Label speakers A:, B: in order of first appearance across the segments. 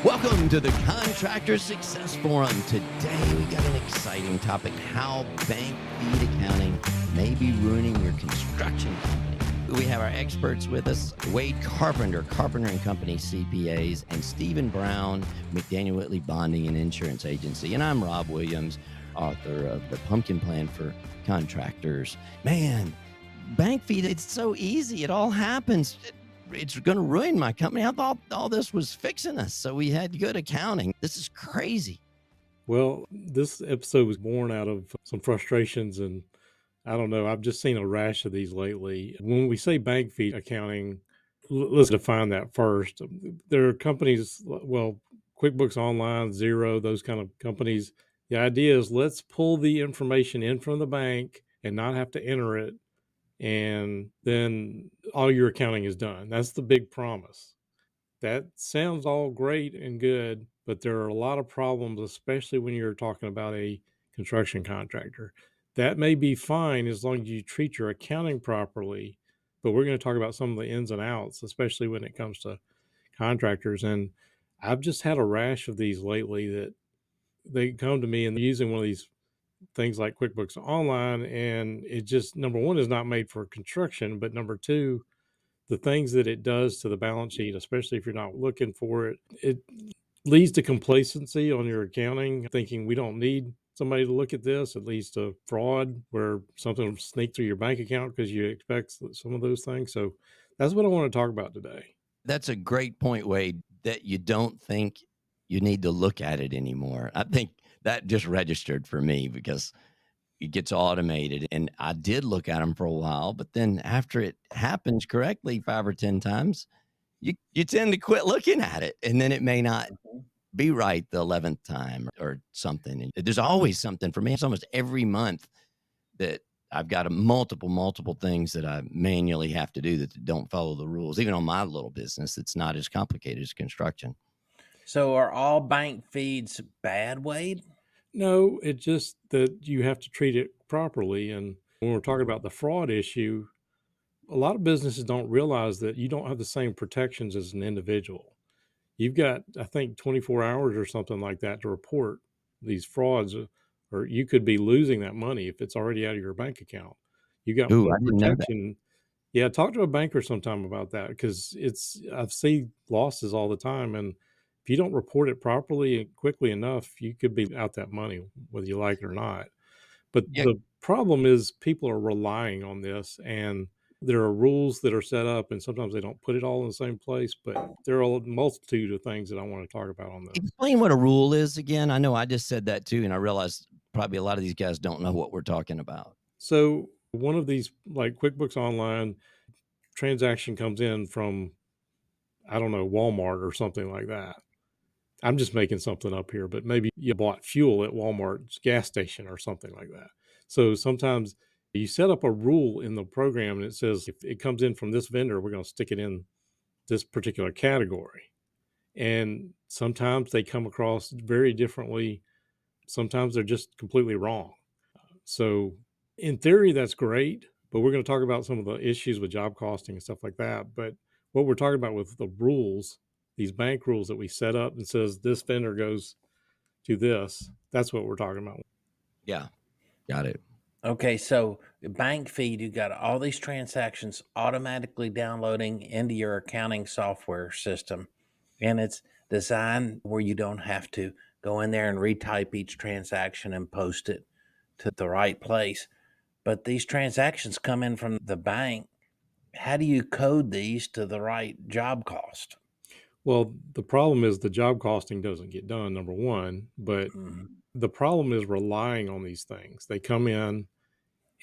A: Welcome to the Contractor Success Forum. Today we got an exciting topic: how bank feed accounting may be ruining your construction company. We have our experts with us: Wade Carpenter, Carpenter and Company CPAs, and Stephen Brown, McDaniel Whitley Bonding and Insurance Agency. And I'm Rob Williams, author of The Pumpkin Plan for Contractors. Man, bank feed, it's so easy. It all happens. It's going to ruin my company. I thought all this was fixing us, so we had good accounting. This is crazy.
B: Well, this episode was born out of some frustrations, and I don't know, I've just seen a rash of these lately. When we say bank feed accounting, let's define that first. There are companies, well, QuickBooks Online, Xero, those kind of companies. The idea is let's pull the information in from the bank and not have to enter it, and then all your accounting is done. That's the big promise. That sounds all great and good, but there are a lot of problems, especially when you're talking about a construction contractor. That may be fine as long as you treat your accounting properly, but we're going to talk about some of the ins and outs, especially when it comes to contractors. And I've just had a rash of these lately that they come to me and they're using one of these things like QuickBooks Online, and it just, number one, is not made for construction, but number two, the things that it does to the balance sheet, especially if you're not looking for it, it leads to complacency on your accounting, thinking we don't need somebody to look at this. It leads to fraud where something will sneak through your bank account because you expect some of those things. So that's what I want to talk about today.
A: That's a great point, Wade, that you don't think you need to look at it anymore. I think that just registered for me because it gets automated. And I did look at them for a while, but then after it happens correctly 5 or 10 times, you tend to quit looking at it. And then it may not be right the 11th time or something. And there's always something for me. It's almost every month that I've got multiple things that I manually have to do that don't follow the rules. Even on my little business, it's not as complicated as construction.
C: So are all bank feeds bad, Wade?
B: No, it's just that you have to treat it properly. And when we're talking about the fraud issue, a lot of businesses don't realize that you don't have the same protections as an individual. You've got, I think, 24 hours or something like that to report these frauds, or you could be losing that money if it's already out of your bank account. You got
A: Ooh,
B: more
A: I didn't know that.
B: protection. Yeah, talk to a banker sometime about that because I've seen losses all the time. And if you don't report it properly and quickly enough, you could be out that money, whether you like it or not. But
A: Yeah,
B: the problem is people are relying on this, and there are rules that are set up, and sometimes they don't put it all in the same place. But there are a multitude of things that I want to talk about on this.
A: explain what a rule is again. I know I just said that too, and I realized probably a lot of these guys don't know what we're talking about.
B: So one of these, like QuickBooks Online, transaction comes in from, I don't know, Walmart or something like that. I'm just making something up here, but maybe you bought fuel at Walmart's gas station or something like that. So sometimes you set up a rule in the program and it says if it comes in from this vendor, we're going to stick it in this particular category. And sometimes they come across very differently. Sometimes they're just completely wrong. So in theory, that's great, but we're going to talk about some of the issues with job costing and stuff like that. But what we're talking about with the rules, these bank rules that we set up and says this vendor goes to this, that's what we're talking about.
A: Yeah, got it.
C: Okay, so the bank feed, you got all these transactions automatically downloading into your accounting software system. And it's designed where you don't have to go in there and retype each transaction and post it to the right place. But these transactions come in from the bank. How do you code these to the right job cost?
B: Well, the problem is the job costing doesn't get done, number one, but
C: Mhm.
B: the problem is relying on these things. They come in,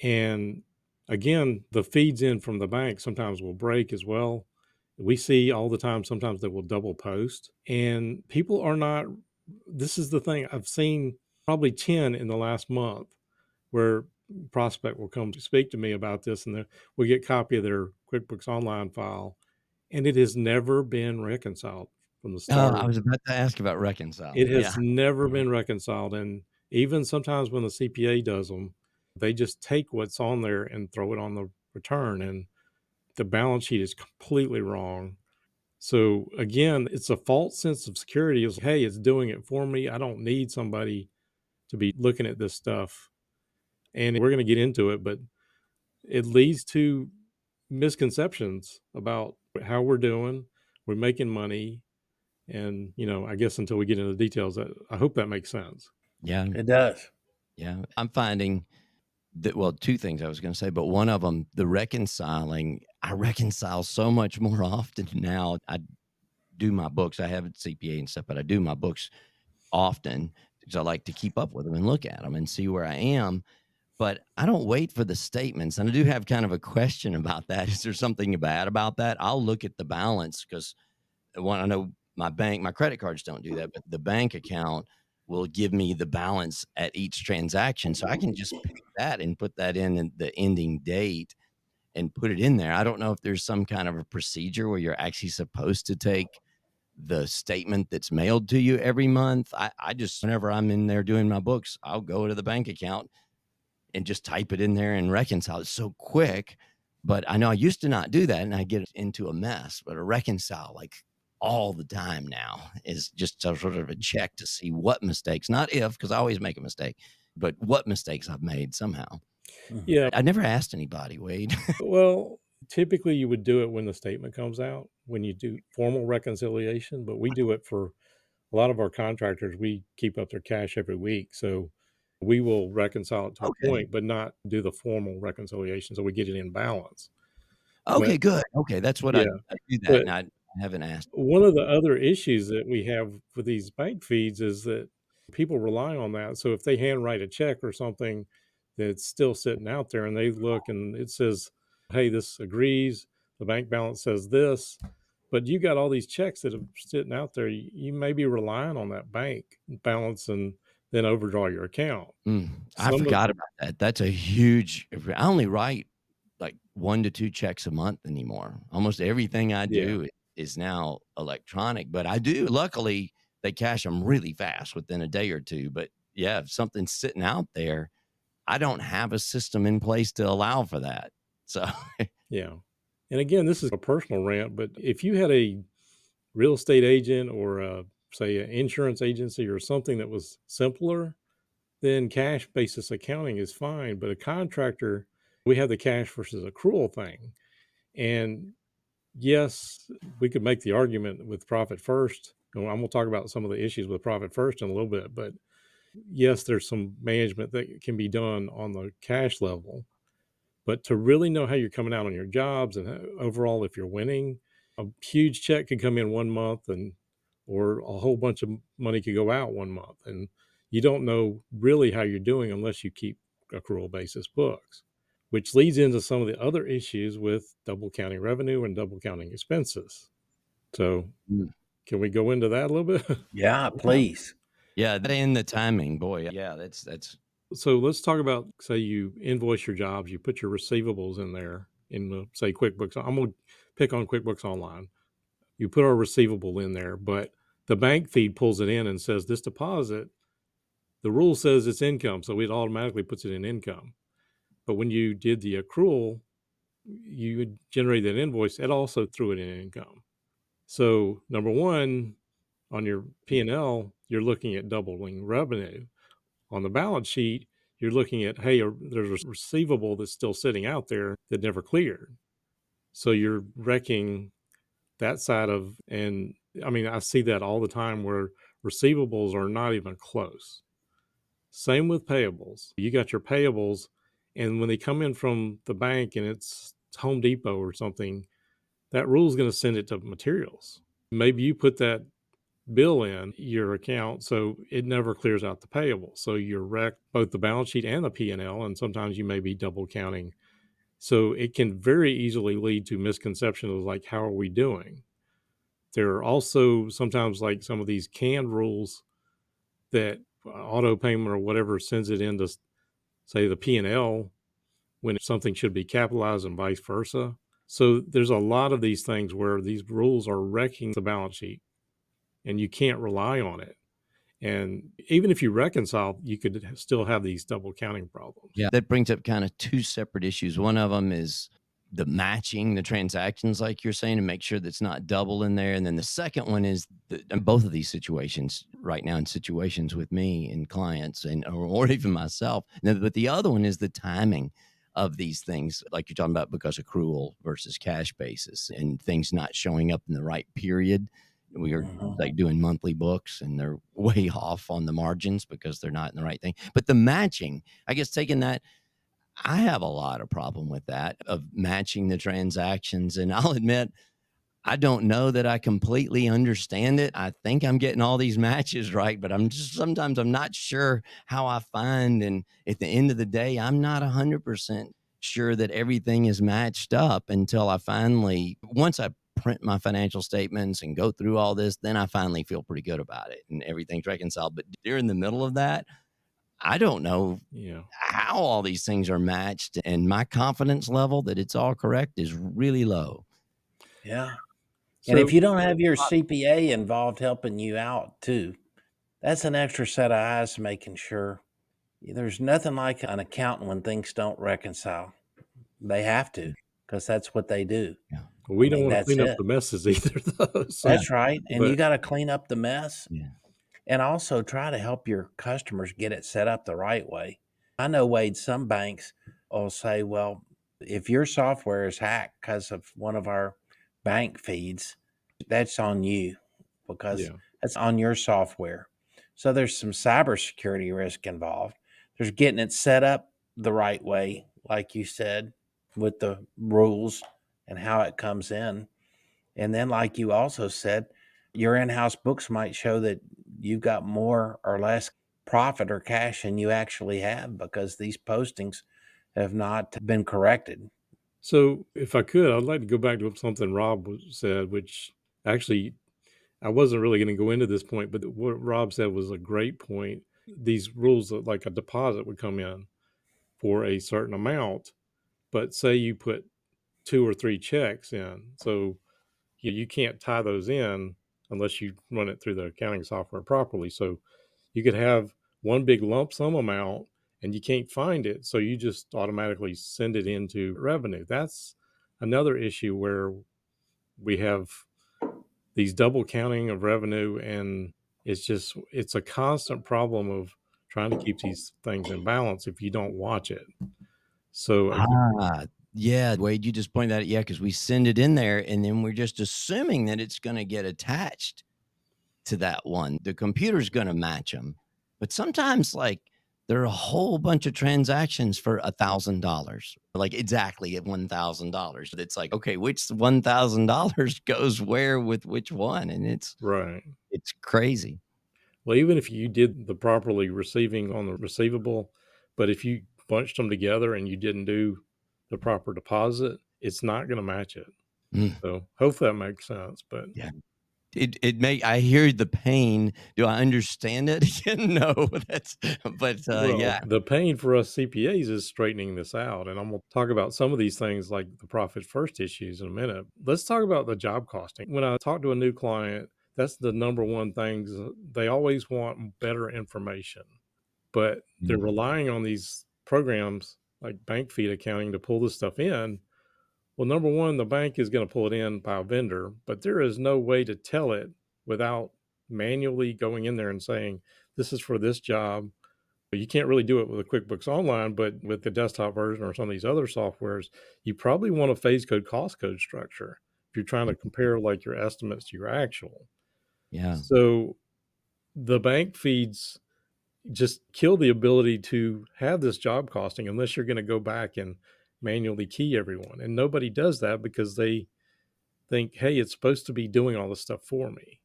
B: and again, the feeds in from the bank sometimes will break as well. We see all the time, sometimes they will double post, and people are not. This is the thing, I've seen probably 10 in the last month where prospect will come to speak to me about this, and we get a copy of their QuickBooks Online file, and it has never been reconciled from the
A: Oh,
B: start.
A: I was about to ask about reconcile.
B: It
A: Yeah.
B: has never been reconciled, and even sometimes when the CPA does them, they just take what's on there and throw it on the return, and the balance sheet is completely wrong. So again, it's a false sense of security. It's, hey, it's doing it for me. I don't need somebody to be looking at this stuff. And we're going to get into it, but it leads to misconceptions about how we're doing. We're making money. And, I guess until we get into the details, I hope that makes sense.
A: Yeah.
C: It does.
A: Yeah. I'm finding that, well, two things I was going to say, but one of them, the reconciling, I reconcile so much more often now. I do my books. I have a CPA and stuff, but I do my books often because I like to keep up with them and look at them and see where I am. But I don't wait for the statements. And I do have kind of a question about that. Is there something bad about that? I'll look at the balance because one, I know my credit cards don't do that, but the bank account will give me the balance at each transaction. So I can just pick that and put that in the ending date and put it in there. I don't know if there's some kind of a procedure where you're actually supposed to take the statement that's mailed to you every month. I just, whenever I'm in there doing my books, I'll go to the bank account and just type it in there and reconcile it so quick. But I know I used to not do that and I get into a mess, but a reconcile like all the time now is just sort of a check to see what mistakes, not if, because I always make a mistake, but what mistakes I've made somehow.
C: Mhm.
B: Yeah.
A: I never asked anybody, Wade.
B: Well, typically you would do it when the statement comes out, when you do formal reconciliation, but we do it for a lot of our contractors. We keep up their cash every week. So we will reconcile it to a
A: Okay.
B: point, but not do the formal reconciliation. So we get it in balance. But
A: Okay, good. Okay, that's what
B: yeah,
A: I do that,
B: but
A: and I haven't asked.
B: one of the other issues that we have with these bank feeds is that people rely on that. So if they handwrite a check or something that's still sitting out there and they look and it says, hey, this agrees, the bank balance says this, but you got all these checks that are sitting out there, you may be relying on that bank balance and then overdraw your account.
A: I
B: Some of
A: forgot about that. That's a huge. I only write like 1 to 2 checks a month anymore. Almost everything I
B: yeah,
A: do is now electronic, but I do luckily, they cash them really fast within a day or 2, but yeah, if something's sitting out there, I don't have a system in place to allow for that. So,
B: yeah. And again, this is a personal rant, but if you had a real estate agent or say an insurance agency or something that was simpler, then cash basis accounting is fine. But a contractor, we have the cash versus accrual thing. And yes, we could make the argument with profit first. And I'm going to talk about some of the issues with profit first in a little bit. But yes, there's some management that can be done on the cash level. But to really know how you're coming out on your jobs and overall, if you're winning, a huge check could come in one month and or a whole bunch of money could go out one month. And you don't know really how you're doing unless you keep accrual basis books, which leads into some of the other issues with double counting revenue and double counting expenses. So
A: mm,
B: can we go into that a little bit?
C: Yeah,
A: yeah.
C: please.
A: Yeah, that and the timing, boy, yeah, that's
B: So let's talk about, say you invoice your jobs, you put your receivables in there in the, say, QuickBooks. I'm going to pick on QuickBooks Online. You put our receivable in there, but the bank feed pulls it in and says this deposit, the rule says it's income, so it automatically puts it in income. But when you did the accrual, you would generate that invoice, it also threw it in income. So number one, on your P&L, you're looking at doubling revenue. On the balance sheet, you're looking at, hey, there's a receivable that's still sitting out there that never cleared. So you're wrecking that side of, and I mean, I see that all the time where receivables are not even close. Same with payables. You got your payables, and when they come in from the bank and it's Home Depot or something, that rule is going to send it to materials. Maybe you put that bill in your account, so it never clears out the payable. So you're wrecked both the balance sheet and the P&L, and sometimes you may be double counting. So it can very easily lead to misconceptions of like, how are we doing? There are also sometimes like some of these canned rules that auto payment or whatever sends it into, say, the P&L when something should be capitalized and vice versa. So there's a lot of these things where these rules are wrecking the balance sheet and you can't rely on it. And even if you reconcile, you could still have these double counting problems.
A: yeah, that brings up kind of 2 separate issues. One of them is the matching the transactions like you're saying, to make sure that's not double in there. And then the second one is and both of these situations right now, in situations with me and clients or even myself. But the other one is the timing of these things, like you're talking about, because accrual versus cash basis and things not showing up in the right period. We are
C: Mhm.
A: like doing monthly books and they're way off on the margins because they're not in the right thing. But the matching, I guess, taking that, I have a lot of problem with that, of matching the transactions. And I'll admit, I don't know that I completely understand it. I think I'm getting all these matches right, but sometimes I'm not sure how I find. And at the end of the day, I'm not 100% sure that everything is matched up until once I print my financial statements and go through all this, then I finally feel pretty good about it and everything's reconciled. But during the middle of that, I don't know
B: Yeah.
A: how all these things are matched, and my confidence level that it's all correct is really low.
C: Yeah. And if
B: So
C: you don't have your CPA involved helping you out too, that's an extra set of eyes making sure. There's nothing like an accountant when things don't reconcile. They have to, because that's what they do.
A: Yeah.
C: I
B: we don't
C: mean,
B: want to
C: that's
B: clean up
C: it.
B: the messes either, though.
A: Yeah.
B: So,
C: That's right. And you
B: but
C: got to clean up the mess
A: Yeah.
C: and also try to help your customers get it set up the right way. I know, Wade, some banks will say, well, if your software is hacked because of one of our bank feeds, that's on you because
B: yeah.
C: that's on your software. So there's some cybersecurity risk involved. There's getting it set up the right way, like you said, with the rules and how it comes in. And then, like you also said, your in house books might show that you've got more or less profit or cash than you actually have because these postings have not been corrected.
B: So, if I could, I'd like to go back to something said, which actually I wasn't really going to go into this point, but what Rob said was a great point. These rules that like a deposit would come in for a certain amount, but say you put two or three checks in. So you can't tie those in unless you run it through the accounting software properly. So you could have one big lump sum amount and you can't find it. So you just automatically send it into revenue. That's another issue where we have these double counting of revenue, and it's a constant problem of trying to keep these things in balance if you don't watch it. So
A: Ah, yeah, Wade, you just pointed that out. Yeah, because we send it in there and then we're just assuming that it's going to get attached to that one. The computer's going to match them. But sometimes, like, there are a whole bunch of transactions for $1,000, like exactly at $1,000. It's like, okay, which $1,000 goes where with which one? And
B: right.
A: it's crazy.
B: Well, even if you did the properly receiving on the receivable, but if you bunched them together and you didn't do the proper deposit, it's not going to match it.
A: Mm,
B: So hopefully that makes sense. But
A: yeah. I hear the pain. Do I understand it? No, that's, but
B: well,
A: yeah.
B: the pain for us CPAs is straightening this out. And I'm going to talk about some of these things like the profit first issues in a minute. Let's talk about the job costing. When I talk to a new client, that's the number one thing. They always want better information, but they're
A: Mm,
B: relying on these programs like bank feed accounting to pull this stuff in. Well, number one, the bank is going to pull it in by a vendor, but there is no way to tell it without manually going in there and saying, this is for this job. You can't really do it with a QuickBooks Online, but with the desktop version or some of these other softwares, you probably want a phase code cost code structure if you're trying to compare like your estimates to your actual.
A: yeah.
B: So the bank feeds just kill the ability to have this job costing unless you're going to go back and manually key everyone. And nobody does that because they think, hey, it's supposed to be doing all this stuff for me.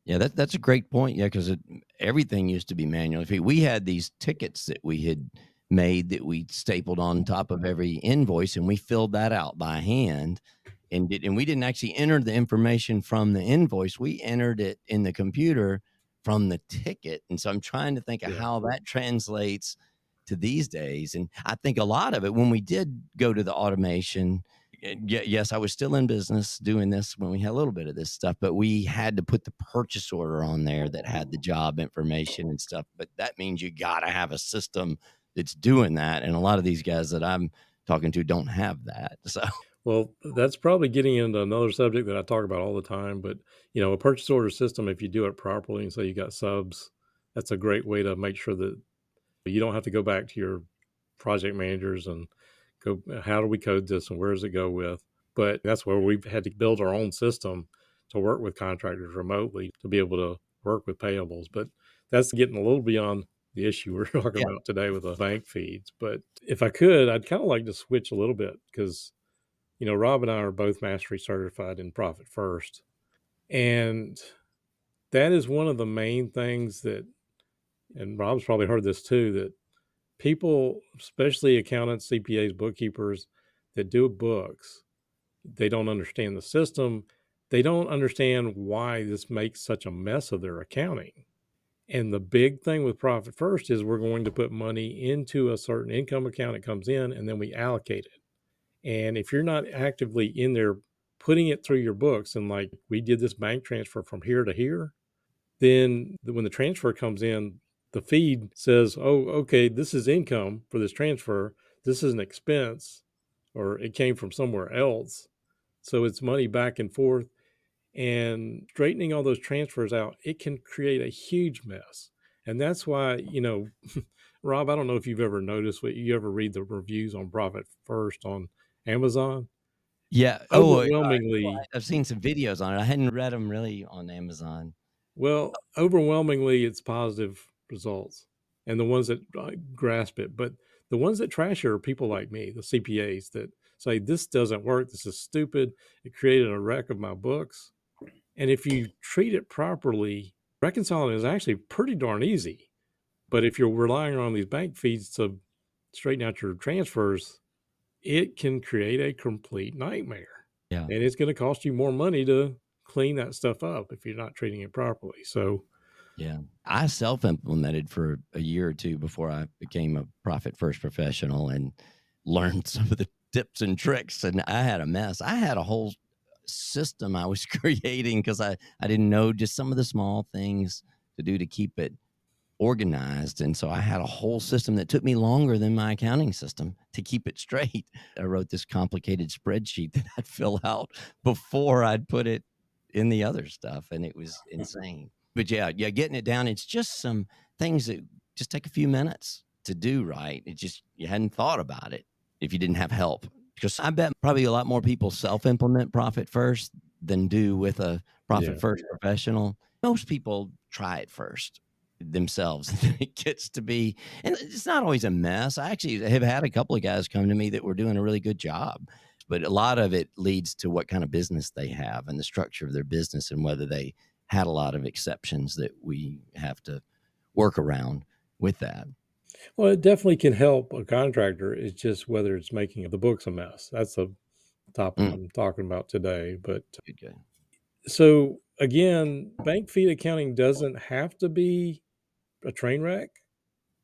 A: Yeah, that's a great point. Yeah, because everything used to be manual. If we had these tickets that we had made that we stapled on top of every invoice, and we filled that out by hand, and we didn't actually enter the information from the invoice. We entered it in the computer from the ticket. And so I'm trying to think of
B: Yeah.
A: how that translates to these days. And I think a lot of it, when we did go to the automation, yes, I was still in business doing this when we had a little bit of this stuff, but we had to put the purchase order on there that had the job information and stuff. But that means you got to have a system that's doing that. And a lot of these guys that I'm talking to don't have that. So,
B: Well, that's probably getting into another subject that I talk about all the time, but a purchase order system, if you do it properly and say you got subs, that's a great way to make sure that you don't have to go back to your project managers and go, how do we code this and where does it go with? But that's where we've had to build our own system to work with contractors remotely to be able to work with payables. But that's getting a little beyond the issue we're talking
A: Yeah.
B: about today with the bank feeds. But if I could, I'd kind of like to switch a little bit because Rob and I are both mastery certified in Profit First. And that is one of the main things that, and Rob's probably heard this too, that people, especially accountants, CPAs, bookkeepers that do books, they don't understand the system. They don't understand why this makes such a mess of their accounting. And the big thing with Profit First is we're going to put money into a certain income account. It comes in and then we allocate it. And if you're not actively in there putting it through your books, and like we did this bank transfer from here to here, then when the transfer comes in, the feed says, oh, okay, this is income for this transfer. This is an expense, or it came from somewhere else. So it's money back and forth. And straightening all those transfers out, it can create a huge mess. And that's why, Rob, I don't know if you've ever noticed, what you ever read the reviews on Profit First on Amazon.
A: Yeah. Oh,
B: Overwhelmingly,
A: I've seen some videos on it. I hadn't read them really on Amazon.
B: well, overwhelmingly, it's positive results, and the ones that grasp it. But the ones that trash it are people like me, the CPAs that say this doesn't work, this is stupid, it created a wreck of my books. And if you treat it properly, reconciling is actually pretty darn easy. But if you're relying on these bank feeds to straighten out your transfers, it can create a complete nightmare.
A: Yeah.
B: And it's going to cost you more money to clean that stuff up if you're not treating it properly. So,
A: Yeah. I self implemented for a year or two before I became a Profit First professional and learned some of the tips and tricks. And I had a mess. I had a whole system I was creating because I didn't know just some of the small things to do to keep it organized. And so I had a whole system that took me longer than my accounting system to keep it straight. I wrote this complicated spreadsheet that I'd fill out before I'd put it in the other stuff. And it was insane. But yeah, getting it down. It's just some things that just take a few minutes to do right. It just, you hadn't thought about it if you didn't have help. Because I bet probably a lot more people self implement Profit First than do with a Profit
B: yeah.
A: First professional. Most people try it first themselves. It gets to be, and it's not always a mess. I actually have had a couple of guys come to me that were doing a really good job, but a lot of it leads to what kind of business they have and the structure of their business and whether they had a lot of exceptions that we have to work around with that.
B: Well, it definitely can help a contractor. It's just whether it's making the books a mess. That's the topic
A: Mm,
B: I'm talking about today. But
A: good, good.
B: so again, bank feed accounting doesn't have to be a train wreck.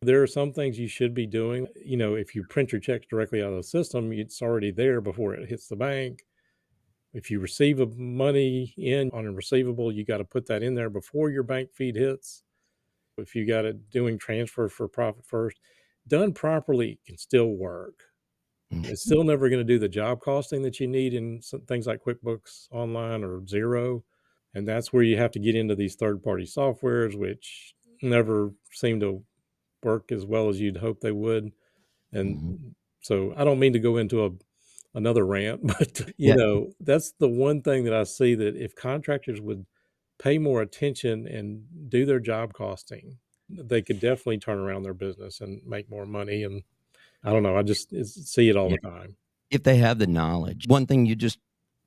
B: There are some things you should be doing. If you print your checks directly out of the system, it's already there before it hits the bank. If you receive money in on a receivable, you got to put that in there before your bank feed hits. If you got it doing transfer for Profit First, done properly, it can still work.
A: Mm,
B: It's still never going to do the job costing that you need in some things like QuickBooks Online or Zero. And that's where you have to get into these third party softwares, which never seem to work as well as you'd hope they would.
A: mhm.
B: And so I don't mean to go into another rant, but
A: Yeah,
B: that's the one thing that I see, that if contractors would pay more attention and do their job costing, they could definitely turn around their business and make more money. And I don't know, I just see it all
A: yeah.
B: the time.
A: If they have the knowledge. One thing you just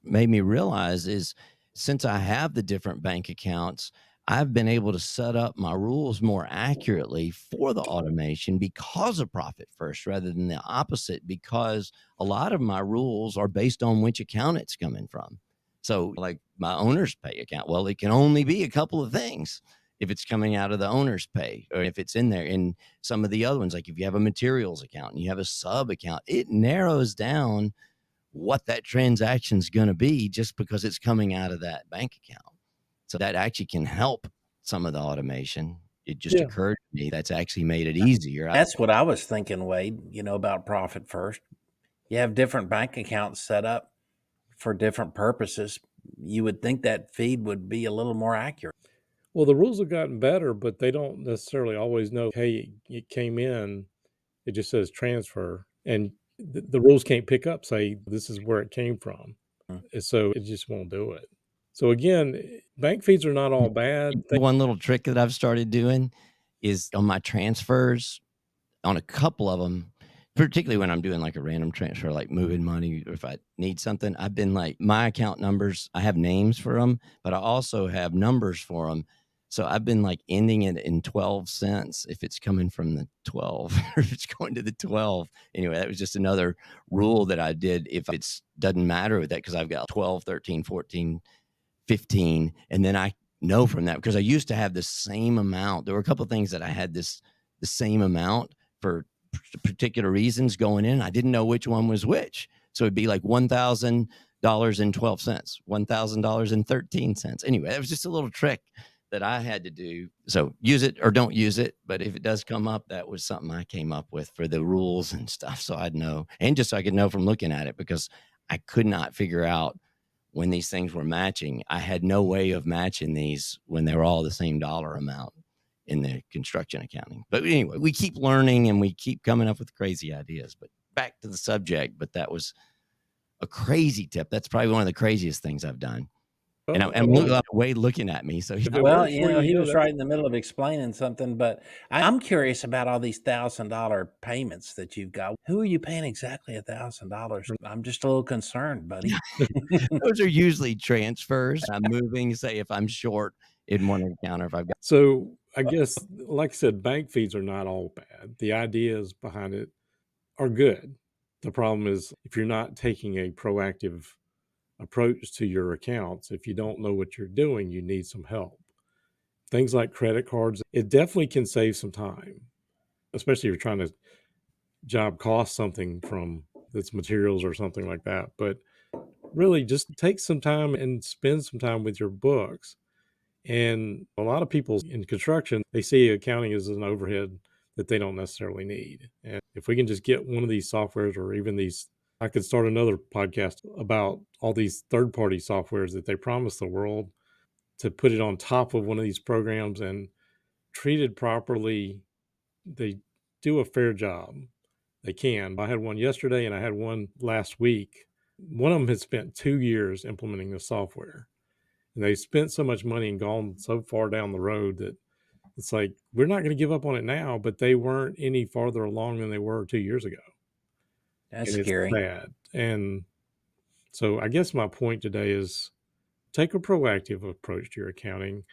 A: made me realize is since I have the different bank accounts, I've been able to set up my rules more accurately for the automation because of Profit First rather than the opposite, because a lot of my rules are based on which account it's coming from. So, like my owner's pay account, well, it can only be a couple of things if it's coming out of the owner's pay or if it's in there. In some of the other ones, like if you have a materials account and you have a sub account, it narrows down what that transaction is going to be just because it's coming out of that bank account. So that actually can help some of the automation. It just
B: Yeah.
A: occurred to me that's actually made it easier.
C: That's what I was thinking, Wade, about Profit First. You have different bank accounts set up. for different purposes, you would think that feed would be a little more accurate.
B: Well, the rules have gotten better, but they don't necessarily always know, hey, it came in, it just says transfer, and the rules can't pick up, say, this is where it came from.
C: Mm.
B: And so it just won't do it. So again, bank feeds are not all bad.
A: One little trick that I've started doing is on my transfers, on a couple of them, particularly when I'm doing like a random transfer, like moving money, or if I need something, I've been like, my account numbers, I have names for them, but I also have numbers for them. So I've been like ending it in 12 cents if it's coming from the 12 or if it's going to the 12. Anyway, that was just another rule that I did. If it's doesn't matter with that, because I've got 12, 13, 14, 15, and then I know from that, because I used to have the same amount. There were a couple of things that I had the same amount for particular reasons going in. I didn't know which one was which. So it'd be like $1,000.12, $1,000.13. Anyway, that was just a little trick that I had to do. So use it or don't use it. But if it does come up, that was something I came up with for the rules and stuff. So I'd know, and just so I could know from looking at it, because I could not figure out when these things were matching. I had no way of matching these when they were all the same dollar amount in the construction accounting. But anyway, we keep learning and we keep coming up with crazy ideas. But back to the subject, but that was a crazy tip. That's probably one of the craziest things I've done. And I'm Wade looking at me. So
C: Well, he was right in the middle of explaining something, but I'm curious about all these $1,000 payments that you've got. Who are you paying exactly $1,000? I'm just a little concerned, buddy.
A: those are usually transfers. I'm moving, say, if I'm short in one account, or if I've got.
B: So I guess, like I said, bank feeds are not all bad. The ideas behind it are good. The problem is if you're not taking a proactive approach to your accounts, if you don't know what you're doing, you need some help. Things like credit cards, it definitely can save some time, especially if you're trying to job cost something from that's materials or something like that. But really just take some time and spend some time with your books. And a lot of people in construction, they see accounting as an overhead that they don't necessarily need. And if we can just get one of these softwares, or even these, I could start another podcast about all these third-party softwares that they promise the world, to put it on top of one of these programs and treated properly, they do a fair job. They can. I had one yesterday and I had one last week. One of them had spent 2 years implementing the software. And they spent so much money and gone so far down the road that it's like, we're not going to give up on it now, but they weren't any farther along than they were 2 years ago.
C: That's
B: and
C: scary.
B: It's bad. And so I guess my point today is take a proactive approach to your accounting.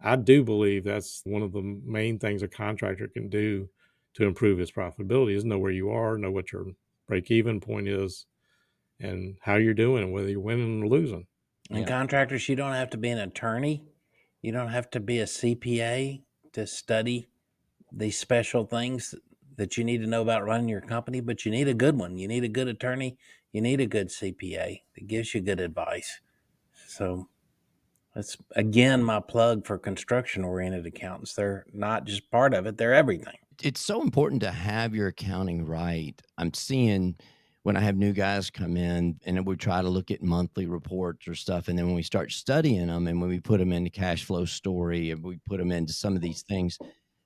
B: I do believe that's one of the main things a contractor can do to improve his profitability, is know where you are, know what your break-even point is, and how you're doing, and whether you're winning or losing.
C: And contractors, you don't have to be an attorney. You don't have to be a CPA to study these special things that you need to know about running your company, but you need a good one. You need a good attorney. You need a good CPA that gives you good advice. So that's, again, my plug for construction-oriented accountants. They're not just part of it, they're everything.
A: It's so important to have your accounting right. I'm seeing when I have new guys come in and we try to look at monthly reports or stuff, and then when we start studying them and when we put them into cash flow story and we put them into some of these things,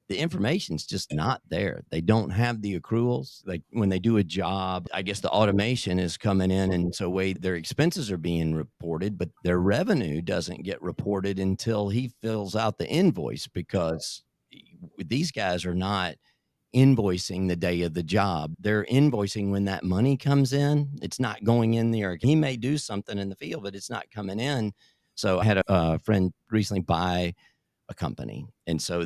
A: the information's just not there. They don't have the accruals. Like when they do a job, I guess the automation is coming in, and so their expenses are being reported, but their revenue doesn't get reported until he fills out the invoice, because these guys are not invoicing the day of the job. They're invoicing when that money comes in. It's not going in there. He may do something in the field, but it's not coming in. So I had a friend recently buy a company, and so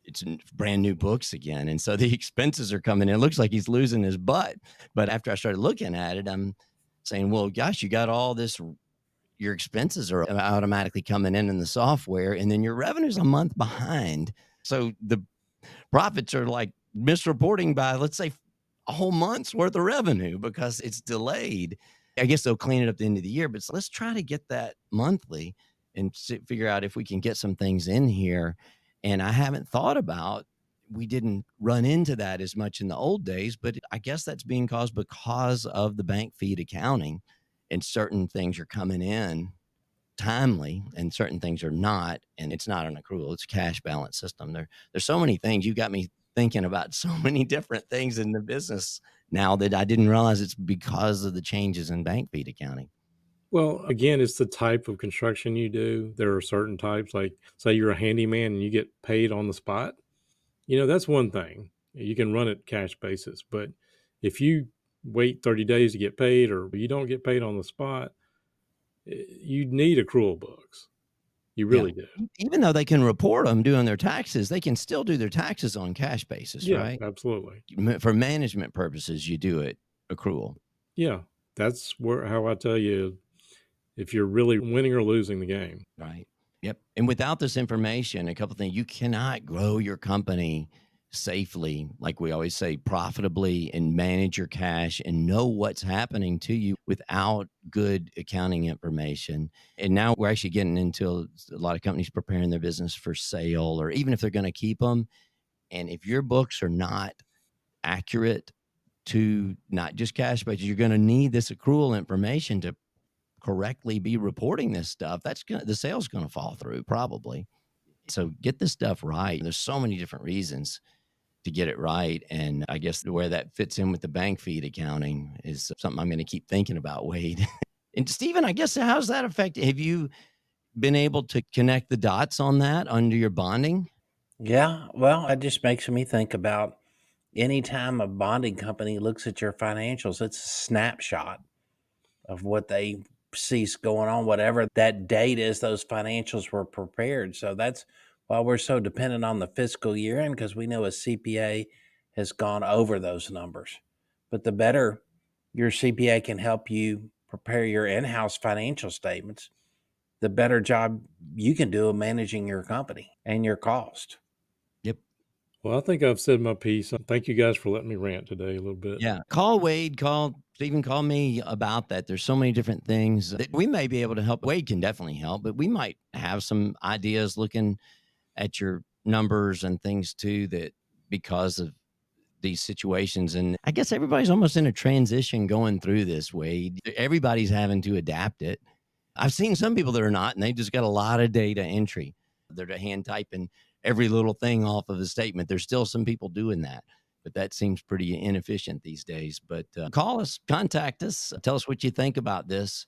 A: it's brand new books again. And so the expenses are coming in. It looks like he's losing his butt. But after I started looking at it, I'm saying, well, gosh, you got all this, your expenses are automatically coming in the software, and then your revenue's a month behind. So the profits are like misreporting by, let's say, a whole month's worth of revenue because it's delayed. I guess they'll clean it up at the end of the year, but let's try to get that monthly and figure out if we can get some things in here. And I haven't thought about, we didn't run into that as much in the old days, but I guess that's being caused because of the bank feed accounting. and certain things are coming in timely and certain things are not, and it's not an accrual, it's a cash balance system. There's so many things. You got me thinking about so many different things in the business now that I didn't realize it's because of the changes in bank feed accounting.
B: Well, again, it's the type of construction you do. There are certain types, like say you're a handyman and you get paid on the spot. That's one thing. You can run it cash basis. But if you wait 30 days to get paid or you don't get paid on the spot, you need accrual books. You
A: Yeah.
B: really do.
A: Even though they can report them doing their taxes, they can still do their taxes on cash basis,
B: Yeah,
A: right?
B: absolutely.
A: For management purposes, you do it accrual.
B: Yeah. That's how I tell you if you're really winning or losing the game.
A: Right. Yep. And without this information, a couple things, you cannot grow your company safely, like we always say, profitably, and manage your cash and know what's happening to you without good accounting information. And now we're actually getting into a lot of companies preparing their business for sale, or even if they're going to keep them. And if your books are not accurate to not just cash, but you're going to need this accrual information to correctly be reporting this stuff. The sale's going to fall through probably. So get this stuff right. There's so many different reasons to get it right. And I guess where that fits in with the bank feed accounting is something I'm going to keep thinking about, Wade. And Stephen, I guess, how's that affect? Have you been able to connect the dots on that under your bonding?
C: Yeah, well, that just makes me think about anytime a bonding company looks at your financials, it's a snapshot of what they sees going on, whatever that date is those financials were prepared. So that's why we're so dependent on the fiscal year end, because we know a CPA has gone over those numbers. But the better your CPA can help you prepare your in-house financial statements, the better job you can do of managing your company and your cost.
A: Yep.
B: Well, I think I've said my piece. Thank you guys for letting me rant today a little bit.
A: Yeah. Call Wade, call Stephen, call me about that. There's so many different things that we may be able to help. Wade can definitely help, but we might have some ideas looking at your numbers and things too, that because of these situations. And I guess everybody's almost in a transition going through this, Wade. Everybody's having to adapt it. I've seen some people that are not, and they just got a lot of data entry. They're hand typing every little thing off of a statement. There's still some people doing that, but that seems pretty inefficient these days. But call us, contact us, tell us what you think about this.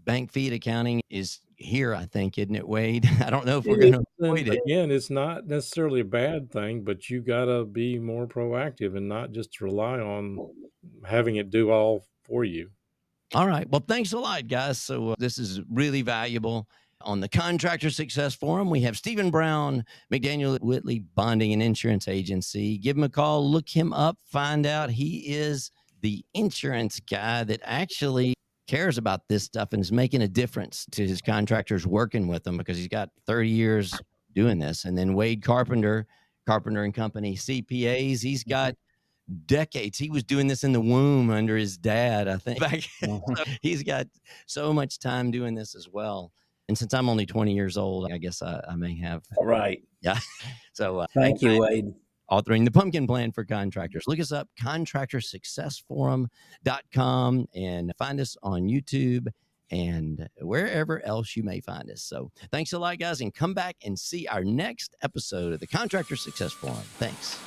A: Bank feed accounting is here, I think, isn't it, Wade? I don't know if we're
B: It is,
A: going to avoid
B: and
A: it.
B: again, it's not necessarily a bad thing, but you gotta be more proactive and not just rely on having it do all for you.
A: All right. Well, thanks a lot, guys. So this is really valuable. On the Contractor Success Forum, we have Stephen Brown, McDaniel Whitley Bonding and Insurance Agency. Give him a call, look him up, find out he is the insurance guy that actually cares about this stuff and is making a difference to his contractors working with them, because he's got 30 years doing this. And then Wade Carpenter, Carpenter and Company CPAs, he's got decades. He was doing this in the womb under his dad, I think.
C: Mhm.
A: So he's got so much time doing this as well. And since I'm only 20 years old, I guess I may have,
C: Right.
A: yeah. So, hey,
C: Thank you, Wade.
A: authoring the pumpkin plan for contractors. Look us up, contractorsuccessforum.com, and find us on YouTube and wherever else you may find us. So thanks a lot, guys, and come back and see our next episode of the Contractor Success Forum. Thanks.